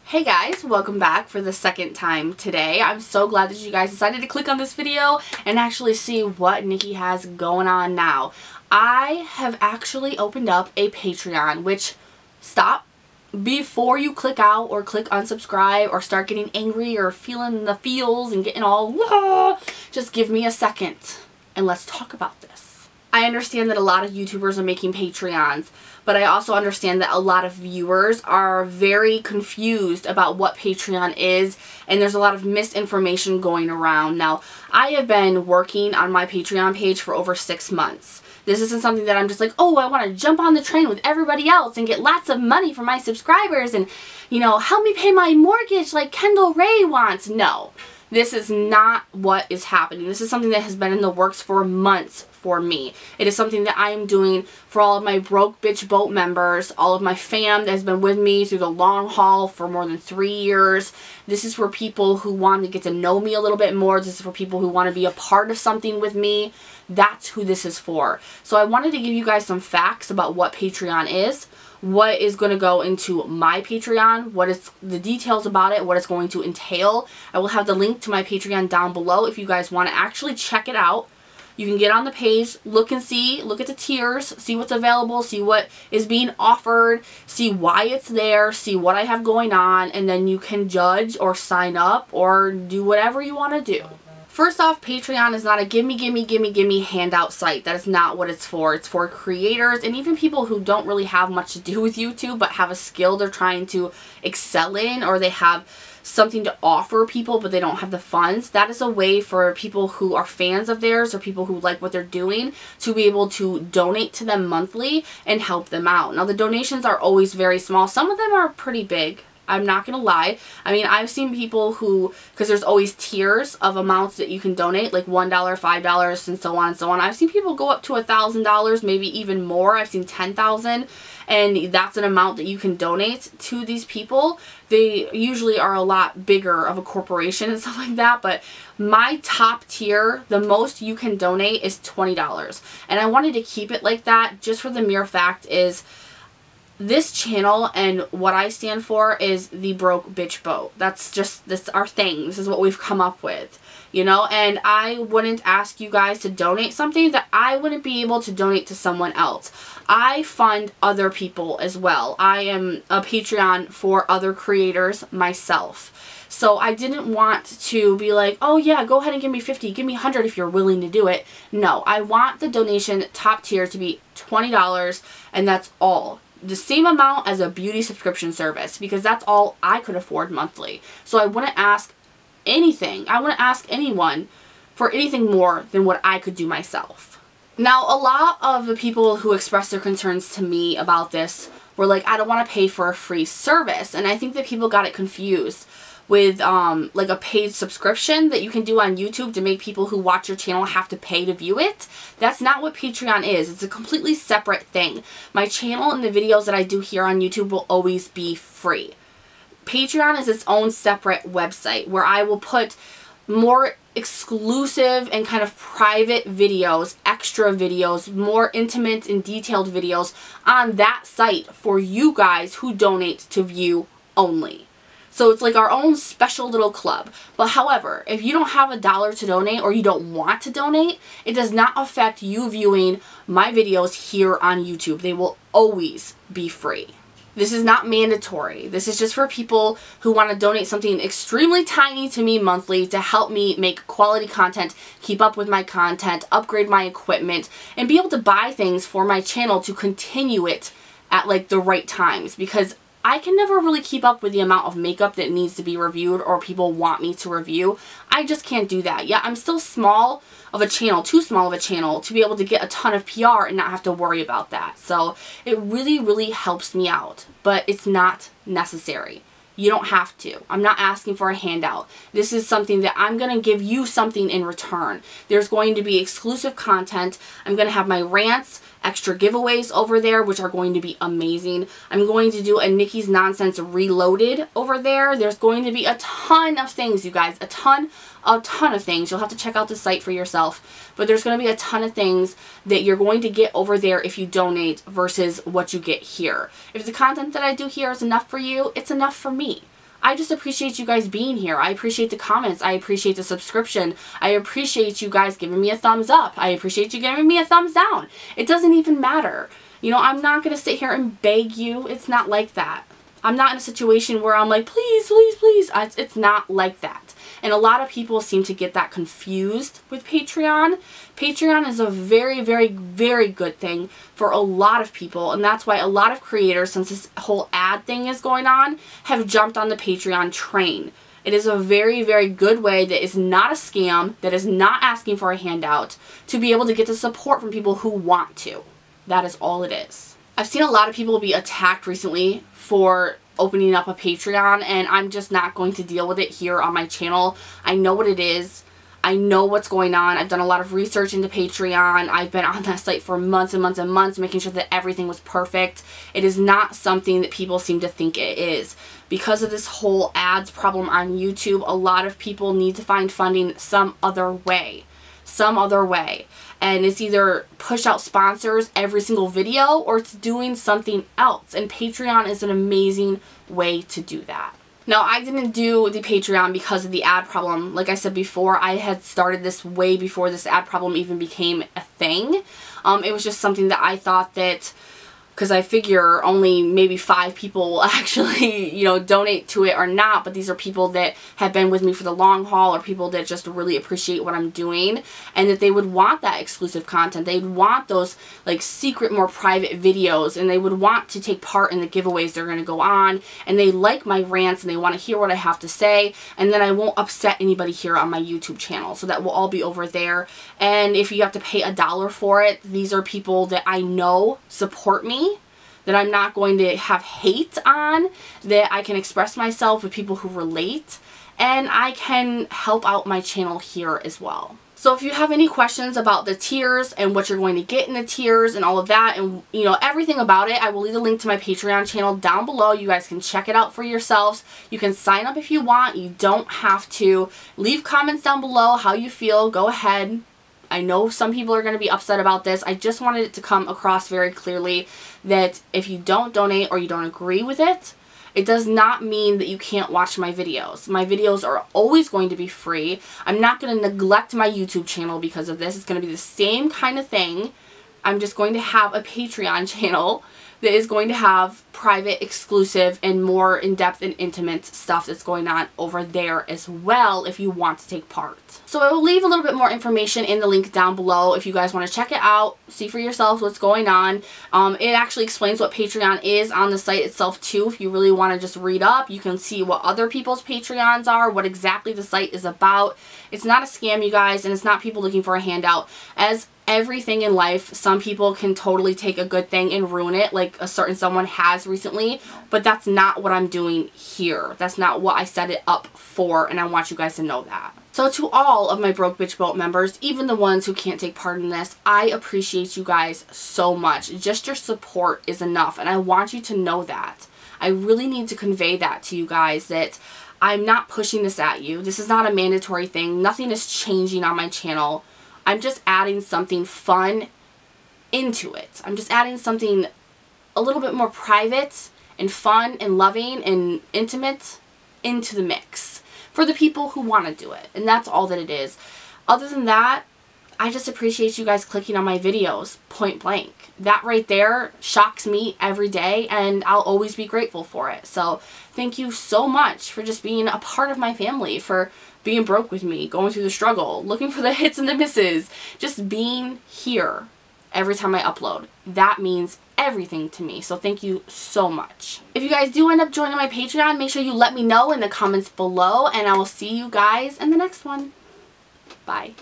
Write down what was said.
Hey guys, welcome back for the second time today. I'm so glad that you guys decided to click on this video and actually see what Nikki has going on now. I have actually opened up a Patreon, which, stop. Before you click out or click unsubscribe or start getting angry or feeling the feels and getting all, wah, just give me a second and let's talk about this. I understand that a lot of YouTubers are making Patreons, but I also understand that a lot of viewers are very confused about what Patreon is, and there's a lot of misinformation going around. Now, I have been working on my Patreon page for over 6 months. This isn't something that I'm just like, oh, I want to jump on the train with everybody else and get lots of money from my subscribers and, you know, help me pay my mortgage like Kendall Rae wants. No, this is not what is happening. This is something that has been in the works for months for me. It is something that I am doing for all of my Broke Bitch Boat members, all of my fam that has been with me through the long haul for more than 3 years. This is for people who want to get to know me a little bit more. This is for people who want to be a part of something with me. That's who this is for. So I wanted to give you guys some facts about what Patreon is, what is going to go into my Patreon, what is the details about it, what it's going to entail. I will have the link to my Patreon down below if you guys want to actually check it out. You can get on the page, look and see, look at the tiers, see what's available, see what is being offered, see why it's there, see what I have going on, and then you can judge or sign up or do whatever you want to do. First off, Patreon is not a gimme handout site. That is not what it's for. It's for creators and even people who don't really have much to do with YouTube but have a skill they're trying to excel in, or they have something to offer people but they don't have the funds. That is a way for people who are fans of theirs or people who like what they're doing to be able to donate to them monthly and help them out. Now, the donations are always very small. Some of them are pretty big. I'm not going to lie. I mean, I've seen people who, because there's always tiers of amounts that you can donate, like $1, $5, and so on and so on. I've seen people go up to $1,000, maybe even more. I've seen $10,000, and that's an amount that you can donate to these people. They usually are a lot bigger of a corporation and stuff like that, but my top tier, the most you can donate is $20. And I wanted to keep it like that just for the mere fact is, this channel and what I stand for is the Broke Bitch Boat. That's our thing. This is what we've come up with, you know, and I wouldn't ask you guys to donate something that I wouldn't be able to donate to someone else. I fund other people as well. I am a Patreon for other creators myself. So I didn't want to be like, oh yeah, go ahead and give me 50, give me 100 if you're willing to do it. No, I want the donation top tier to be $20, and that's all. The same amount as a beauty subscription service, because that's all I could afford monthly. So I wouldn't ask anything. I wouldn't ask anyone for anything more than what I could do myself. Now, a lot of the people who expressed their concerns to me about this were like, I don't want to pay for a free service. And I think that people got it confused with like a paid subscription that you can do on YouTube to make people who watch your channel have to pay to view it. That's not what Patreon is. It's a completely separate thing. My channel and the videos that I do here on YouTube will always be free. Patreon is its own separate website where I will put more exclusive and kind of private videos, extra videos, more intimate and detailed videos on that site for you guys who donate to view only. So it's like our own special little club. But however, if you don't have $1 to donate or you don't want to donate, it does not affect you viewing my videos here on YouTube. They will always be free. This is not mandatory. This is just for people who want to donate something extremely tiny to me monthly to help me make quality content, keep up with my content, upgrade my equipment, and be able to buy things for my channel to continue it at like the right times, because I can never really keep up with the amount of makeup that needs to be reviewed or people want me to review. I just can't do that. Yeah, I'm still small of a channel, too small of a channel to be able to get a ton of PR and not have to worry about that. So it really helps me out, but it's not necessary. You don't have to. I'm not asking for a handout. This is something that I'm going to give you something in return. There's going to be exclusive content. I'm going to have my rants, extra giveaways over there, which are going to be amazing. I'm going to do a Nikki's Nonsense Reloaded over there. There's going to be a ton of things, you guys. A ton of things. You'll have to check out the site for yourself. But there's going to be a ton of things that you're going to get over there if you donate versus what you get here. If the content that I do here is enough for you, it's enough for me. I just appreciate you guys being here. I appreciate the comments. I appreciate the subscription. I appreciate you guys giving me a thumbs up. I appreciate you giving me a thumbs down. It doesn't even matter. You know, I'm not going to sit here and beg you. It's not like that. I'm not in a situation where I'm like, please, please, please. It's not like that. And a lot of people seem to get that confused with Patreon. Patreon is a very, very, very good thing for a lot of people. And that's why a lot of creators, since this whole ad thing is going on, have jumped on the Patreon train. It is a very, very good way that is not a scam, that is not asking for a handout, to be able to get the support from people who want to. That is all it is. I've seen a lot of people be attacked recently for opening up a Patreon, and I'm just not going to deal with it here on my channel. I know what it is. I know what's going on. I've done a lot of research into Patreon. I've been on that site for months and months and months, making sure that everything was perfect. It is not something that people seem to think it is. Because of this whole ads problem on YouTube, a lot of people need to find funding some other way. Some other way. And it's either push out sponsors every single video, or it's doing something else. And Patreon is an amazing way to do that. Now, I didn't do the Patreon because of the ad problem. Like I said before, I had started this way before this ad problem even became a thing. It was just something that I thought that, because I figure only maybe 5 people will actually, you know, donate to it or not, but these are people that have been with me for the long haul, or people that just really appreciate what I'm doing, and that they would want that exclusive content. They'd want those, like, secret, more private videos, and they would want to take part in the giveaways they're going to go on, and they like my rants, and they want to hear what I have to say, and then I won't upset anybody here on my YouTube channel, so that will all be over there. And if you have to pay $1 for it, these are people that I know support me, that I'm not going to have hate on, that I can express myself with people who relate, and I can help out my channel here as well. So if you have any questions about the tiers and what you're going to get in the tiers and all of that, and you know, everything about it, I will leave a link to my Patreon channel down below. You guys can check it out for yourselves. You can sign up if you want. You don't have to. Leave comments down below how you feel. Go ahead. I know some people are going to be upset about this. I just wanted it to come across very clearly that if you don't donate or you don't agree with it, it does not mean that you can't watch my videos. My videos are always going to be free. I'm not going to neglect my YouTube channel because of this. It's going to be the same kind of thing. I'm just going to have a Patreon channel that is going to have private, exclusive, and more in-depth and intimate stuff that's going on over there as well if you want to take part. So I will leave a little bit more information in the link down below if you guys want to check it out, see for yourselves what's going on. It actually explains what Patreon is on the site itself too. If you really want to just read up, you can see what other people's Patreons are, what exactly the site is about. It's not a scam, you guys, and it's not people looking for a handout. As everything in life, some people can totally take a good thing and ruin it, like a certain someone has recently, but that's not what I'm doing here. That's not what I set it up for, and I want you guys to know that. So to all of my Broke Bitch Boat members, even the ones who can't take part in this, I appreciate you guys so much. Just your support is enough, and I want you to know that. I really need to convey that to you guys, that I'm not pushing this at you. This is not a mandatory thing. Nothing is changing on my channel. I'm just adding something fun into it. I'm just adding something a little bit more private and fun and loving and intimate into the mix for the people who want to do it. And that's all that it is. Other than that, I just appreciate you guys clicking on my videos, point blank. That right there shocks me every day, and I'll always be grateful for it. So thank you so much for just being a part of my family, for being broke with me, going through the struggle, looking for the hits and the misses, just being here every time I upload. That means everything to me. So thank you so much. If you guys do end up joining my Patreon, make sure you let me know in the comments below, and I will see you guys in the next one. Bye.